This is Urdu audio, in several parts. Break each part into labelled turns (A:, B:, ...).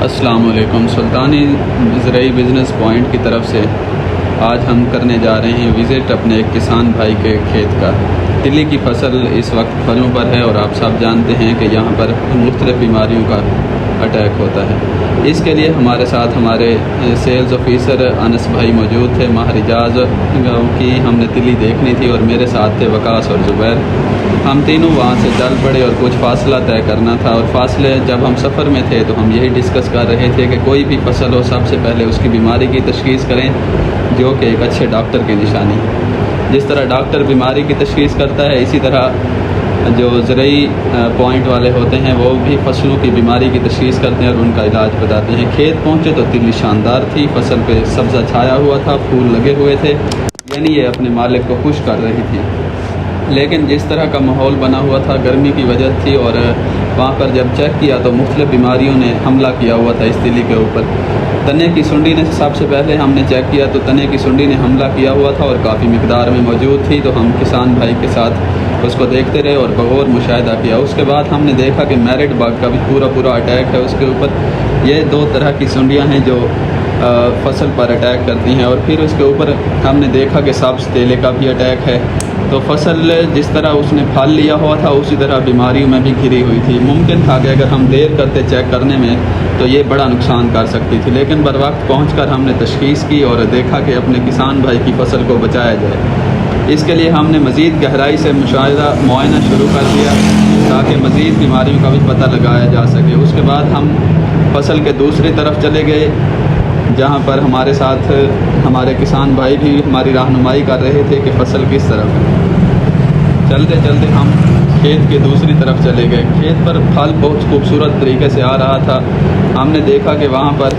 A: السلام علیکم۔ سلطانی زرعی بزنس پوائنٹ کی طرف سے آج ہم کرنے جا رہے ہیں وزٹ اپنے ایک کسان بھائی کے کھیت کا۔ تلی کی فصل اس وقت پھلوں پر ہے اور آپ سب جانتے ہیں کہ یہاں پر مختلف بیماریوں کا اٹیک ہوتا ہے۔ اس کے لیے ہمارے ساتھ ہمارے سیلز آفیسر انس بھائی موجود تھے۔ ماہر اجاز گاؤں کی ہم نے تلی دیکھنی تھی اور میرے ساتھ تھے وقاص اور زبیر۔ ہم تینوں وہاں سے چل پڑے اور کچھ فاصلہ طے کرنا تھا، اور فاصلے جب ہم سفر میں تھے تو ہم یہی ڈسکس کر رہے تھے کہ کوئی بھی فصل ہو سب سے پہلے اس کی بیماری کی تشخیص کریں، جو کہ ایک اچھے ڈاکٹر کی نشانی ہے۔ جس طرح ڈاکٹر بیماری کی تشخیص کرتا ہے، اسی طرح جو زرعی پوائنٹ والے ہوتے ہیں وہ بھی فصلوں کی بیماری کی تشخیص کرتے ہیں اور ان کا علاج بتاتے ہیں۔ کھیت پہنچے تو تلی شاندار تھی، فصل پہ سبزہ چھایا ہوا تھا، پھول لگے ہوئے تھے، یعنی یہ اپنے مالک کو خوش کر رہی تھی۔ لیکن جس طرح کا ماحول بنا ہوا تھا، گرمی کی وجہ تھی، اور وہاں پر جب چیک کیا تو مختلف بیماریوں نے حملہ کیا ہوا تھا اس تلی کے اوپر۔ تنے کی سنڈی نے سب سے پہلے ہم نے چیک کیا تو تنے کی سنڈی نے حملہ کیا ہوا تھا اور کافی مقدار میں موجود تھی، تو ہم کسان بھائی کے ساتھ اس کو دیکھتے رہے اور بغور مشاہدہ کیا۔ اس کے بعد ہم نے دیکھا کہ میرٹ بگ کا بھی پورا اٹیک ہے اس کے اوپر۔ یہ دو طرح کی سنڈیاں ہیں جو فصل پر اٹیک کرتی ہیں، اور پھر اس کے اوپر ہم نے دیکھا کہ سبز تیلے کا بھی اٹیک ہے۔ تو فصل جس طرح اس نے پھل لیا ہوا تھا اسی طرح بیماریوں میں بھی گھری ہوئی تھی۔ ممکن تھا کہ اگر ہم دیر کرتے چیک کرنے میں تو یہ بڑا نقصان کر سکتی تھی، لیکن بر وقت پہنچ کر ہم نے تشخیص کی اور دیکھا کہ اپنے کسان بھائی کی فصل کو بچایا جائے۔ اس کے لیے ہم نے مزید گہرائی سے معائنہ شروع کر دیا تاکہ مزید بیماریوں کا بھی پتہ لگایا جا سکے۔ اس کے بعد ہم فصل کے دوسری طرف چلے گئے، جہاں پر ہمارے ساتھ ہمارے کسان بھائی بھی ہماری رہنمائی کر رہے تھے کہ فصل کس طرف ہے۔ چلتے چلتے ہم کھیت کے دوسری طرف چلے گئے۔ کھیت پر پھل بہت خوبصورت طریقے سے آ رہا تھا۔ ہم نے دیکھا کہ وہاں پر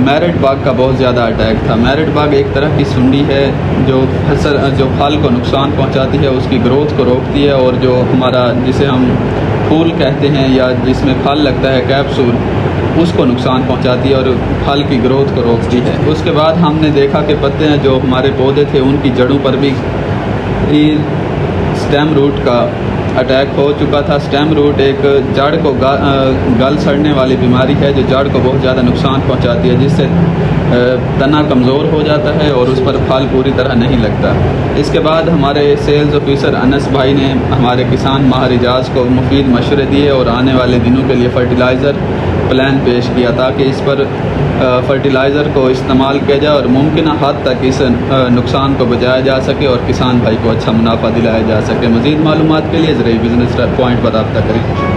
A: میرٹ بگ کا بہت زیادہ اٹیک تھا۔ میرٹ بگ ایک طرح کی سنڈی ہے جو پھل کو نقصان پہنچاتی ہے، اس کی گروتھ کو روکتی ہے، اور جو ہمارا جسے ہم پھول کہتے ہیں یا جس میں پھل لگتا ہے کیپسول، اس کو نقصان پہنچاتی ہے اور پھل کی گروتھ کو روکتی ہے۔ اس کے بعد ہم نے دیکھا کہ پتے ہیں جو ہمارے پودے تھے ان کی جڑوں پر بھی سٹیم روٹ کا اٹیک ہو چکا تھا۔ سٹیم روٹ ایک جڑ کو گل سڑنے والی بیماری ہے جو جڑ کو بہت زیادہ نقصان پہنچاتی ہے، جس سے تنا کمزور ہو جاتا ہے اور اس پر پھل پوری طرح نہیں لگتا۔ اس کے بعد ہمارے سیلز آفیسر انس بھائی نے ہمارے کسان ماہر اجاز کو مفید مشورے دیے اور آنے والے دنوں کے لیے فرٹیلائزر پلان پیش کیا تاکہ اس پر فرٹیلائزر کو استعمال کیا جائے اور ممکنہ حد تک اس نقصان کو بچایا جا سکے اور کسان بھائی کو اچھا منافع دلایا جا سکے۔ مزید معلومات کے لیے زرعی بزنس پوائنٹ پر رابطہ کریں۔